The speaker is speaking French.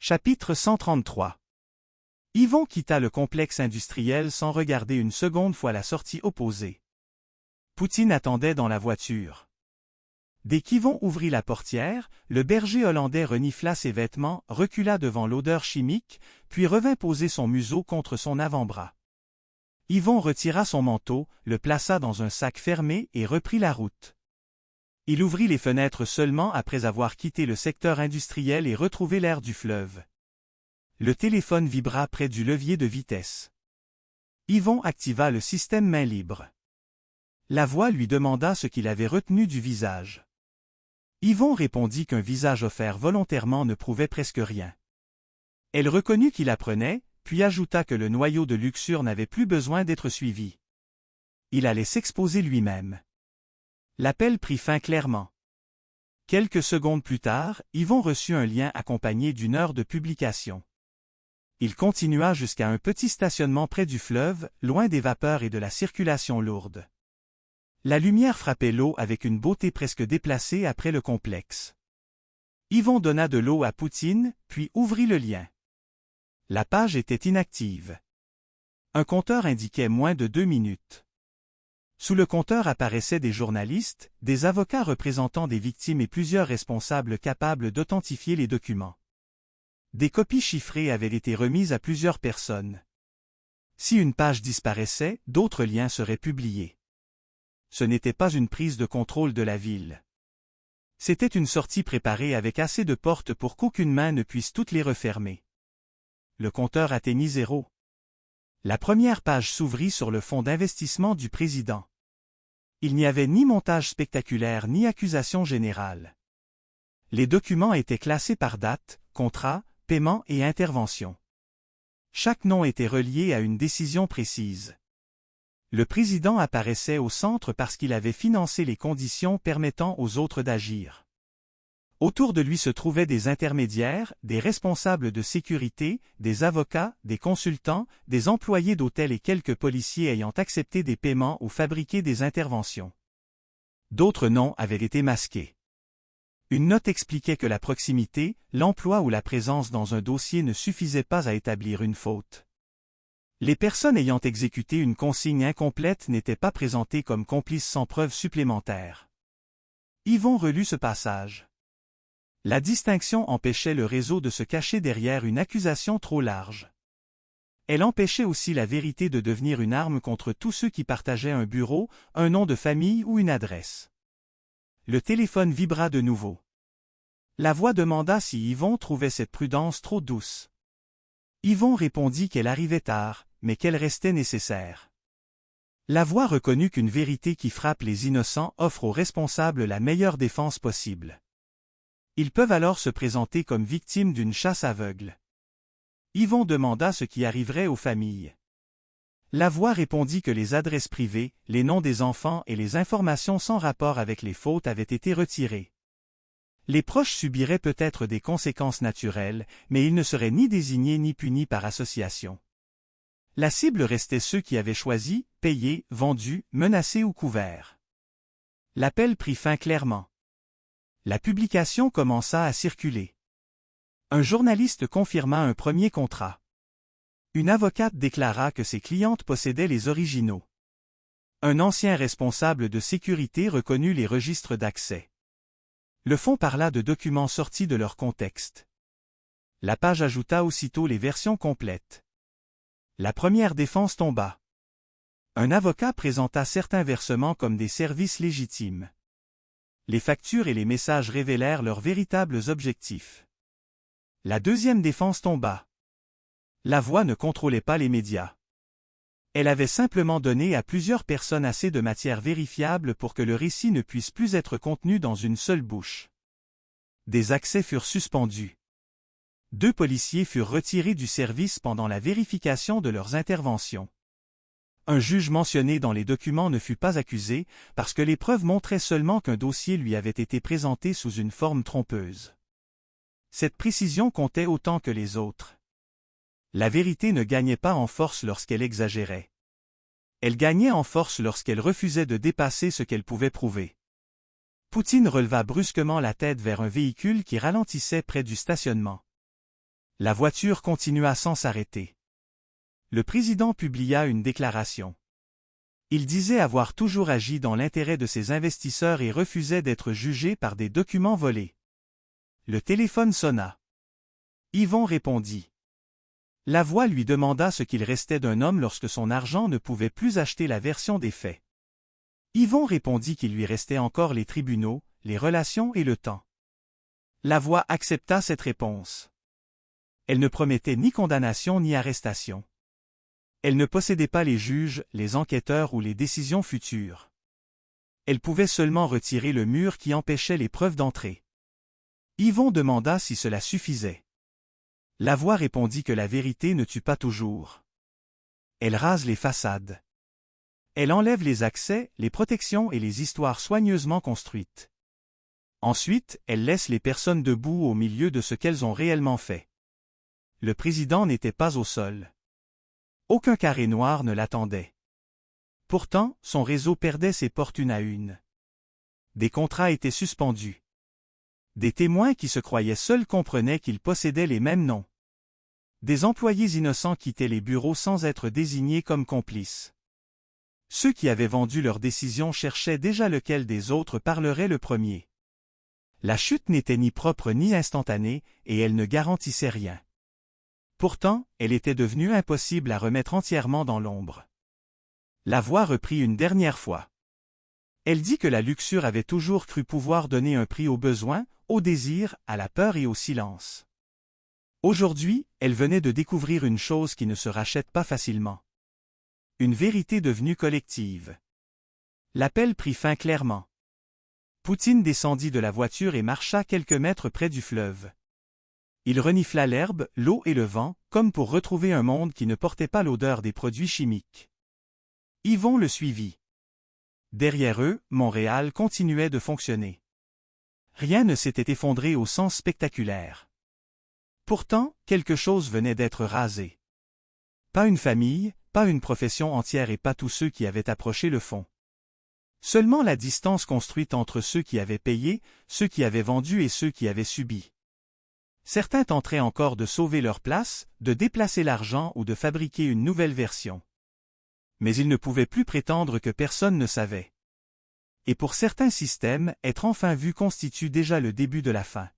Chapitre 133. Yvon quitta le complexe industriel sans regarder une seconde fois la sortie opposée. Poutine attendait dans la voiture. Dès qu'Yvon ouvrit la portière, le berger hollandais renifla ses vêtements, recula devant l'odeur chimique, puis revint poser son museau contre son avant-bras. Yvon retira son manteau, le plaça dans un sac fermé et reprit la route. Il ouvrit les fenêtres seulement après avoir quitté le secteur industriel et retrouvé l'air du fleuve. Le téléphone vibra près du levier de vitesse. Yvon activa le système main libre. La voix lui demanda ce qu'il avait retenu du visage. Yvon répondit qu'un visage offert volontairement ne prouvait presque rien. Elle reconnut qu'il apprenait, puis ajouta que le noyau de Luxure n'avait plus besoin d'être suivi. Il allait s'exposer lui-même. L'appel prit fin clairement. Quelques secondes plus tard, Yvon reçut un lien accompagné d'une heure de publication. Il continua jusqu'à un petit stationnement près du fleuve, loin des vapeurs et de la circulation lourde. La lumière frappait l'eau avec une beauté presque déplacée après le complexe. Yvon donna de l'eau à Poutine, puis ouvrit le lien. La page était inactive. Un compteur indiquait moins de 2 minutes. Sous le compteur apparaissaient des journalistes, des avocats représentant des victimes et plusieurs responsables capables d'authentifier les documents. Des copies chiffrées avaient été remises à plusieurs personnes. Si une page disparaissait, d'autres liens seraient publiés. Ce n'était pas une prise de contrôle de la ville. C'était une sortie préparée avec assez de portes pour qu'aucune main ne puisse toutes les refermer. Le compteur atteignit 0. La première page s'ouvrit sur le fonds d'investissement du président. Il n'y avait ni montage spectaculaire ni accusation générale. Les documents étaient classés par date, contrat, paiement et intervention. Chaque nom était relié à une décision précise. Le président apparaissait au centre parce qu'il avait financé les conditions permettant aux autres d'agir. Autour de lui se trouvaient des intermédiaires, des responsables de sécurité, des avocats, des consultants, des employés d'hôtel et quelques policiers ayant accepté des paiements ou fabriqué des interventions. D'autres noms avaient été masqués. Une note expliquait que la proximité, l'emploi ou la présence dans un dossier ne suffisaient pas à établir une faute. Les personnes ayant exécuté une consigne incomplète n'étaient pas présentées comme complices sans preuve supplémentaire. Yvon relut ce passage. La distinction empêchait le réseau de se cacher derrière une accusation trop large. Elle empêchait aussi la vérité de devenir une arme contre tous ceux qui partageaient un bureau, un nom de famille ou une adresse. Le téléphone vibra de nouveau. La voix demanda si Yvon trouvait cette prudence trop douce. Yvon répondit qu'elle arrivait tard, mais qu'elle restait nécessaire. La voix reconnut qu'une vérité qui frappe les innocents offre aux responsables la meilleure défense possible. Ils peuvent alors se présenter comme victimes d'une chasse aveugle. Yvon demanda ce qui arriverait aux familles. La voix répondit que les adresses privées, les noms des enfants et les informations sans rapport avec les fautes avaient été retirées. Les proches subiraient peut-être des conséquences naturelles, mais ils ne seraient ni désignés ni punis par association. La cible restait ceux qui avaient choisi, payé, vendu, menacé ou couvert. L'appel prit fin clairement. La publication commença à circuler. Un journaliste confirma un premier contrat. Une avocate déclara que ses clientes possédaient les originaux. Un ancien responsable de sécurité reconnut les registres d'accès. Le fond parla de documents sortis de leur contexte. La page ajouta aussitôt les versions complètes. La première défense tomba. Un avocat présenta certains versements comme des services légitimes. Les factures et les messages révélèrent leurs véritables objectifs. La deuxième défense tomba. La voix ne contrôlait pas les médias. Elle avait simplement donné à plusieurs personnes assez de matière vérifiable pour que le récit ne puisse plus être contenu dans une seule bouche. Des accès furent suspendus. 2 policiers furent retirés du service pendant la vérification de leurs interventions. Un juge mentionné dans les documents ne fut pas accusé, parce que les preuves montraient seulement qu'un dossier lui avait été présenté sous une forme trompeuse. Cette précision comptait autant que les autres. La vérité ne gagnait pas en force lorsqu'elle exagérait. Elle gagnait en force lorsqu'elle refusait de dépasser ce qu'elle pouvait prouver. Poutine releva brusquement la tête vers un véhicule qui ralentissait près du stationnement. La voiture continua sans s'arrêter. Le président publia une déclaration. Il disait avoir toujours agi dans l'intérêt de ses investisseurs et refusait d'être jugé par des documents volés. Le téléphone sonna. Yvon répondit. La voix lui demanda ce qu'il restait d'un homme lorsque son argent ne pouvait plus acheter la version des faits. Yvon répondit qu'il lui restait encore les tribunaux, les relations et le temps. La voix accepta cette réponse. Elle ne promettait ni condamnation ni arrestation. Elle ne possédait pas les juges, les enquêteurs ou les décisions futures. Elle pouvait seulement retirer le mur qui empêchait les preuves d'entrer. Yvon demanda si cela suffisait. La voix répondit que la vérité ne tue pas toujours. Elle rase les façades. Elle enlève les accès, les protections et les histoires soigneusement construites. Ensuite, elle laisse les personnes debout au milieu de ce qu'elles ont réellement fait. Le président n'était pas au sol. Aucun carré noir ne l'attendait. Pourtant, son réseau perdait ses portes une à une. Des contrats étaient suspendus. Des témoins qui se croyaient seuls comprenaient qu'ils possédaient les mêmes noms. Des employés innocents quittaient les bureaux sans être désignés comme complices. Ceux qui avaient vendu leurs décisions cherchaient déjà lequel des autres parlerait le premier. La chute n'était ni propre ni instantanée, et elle ne garantissait rien. Pourtant, elle était devenue impossible à remettre entièrement dans l'ombre. La voix reprit une dernière fois. Elle dit que la luxure avait toujours cru pouvoir donner un prix au besoin, au désir, à la peur et au silence. Aujourd'hui, elle venait de découvrir une chose qui ne se rachète pas facilement. Une vérité devenue collective. L'appel prit fin clairement. Poutine descendit de la voiture et marcha quelques mètres près du fleuve. Il renifla l'herbe, l'eau et le vent, comme pour retrouver un monde qui ne portait pas l'odeur des produits chimiques. Yvon le suivit. Derrière eux, Montréal continuait de fonctionner. Rien ne s'était effondré au sens spectaculaire. Pourtant, quelque chose venait d'être rasé. Pas une famille, pas une profession entière et pas tous ceux qui avaient approché le fond. Seulement la distance construite entre ceux qui avaient payé, ceux qui avaient vendu et ceux qui avaient subi. Certains tenteraient encore de sauver leur place, de déplacer l'argent ou de fabriquer une nouvelle version. Mais ils ne pouvaient plus prétendre que personne ne savait. Et pour certains systèmes, être enfin vu constitue déjà le début de la fin.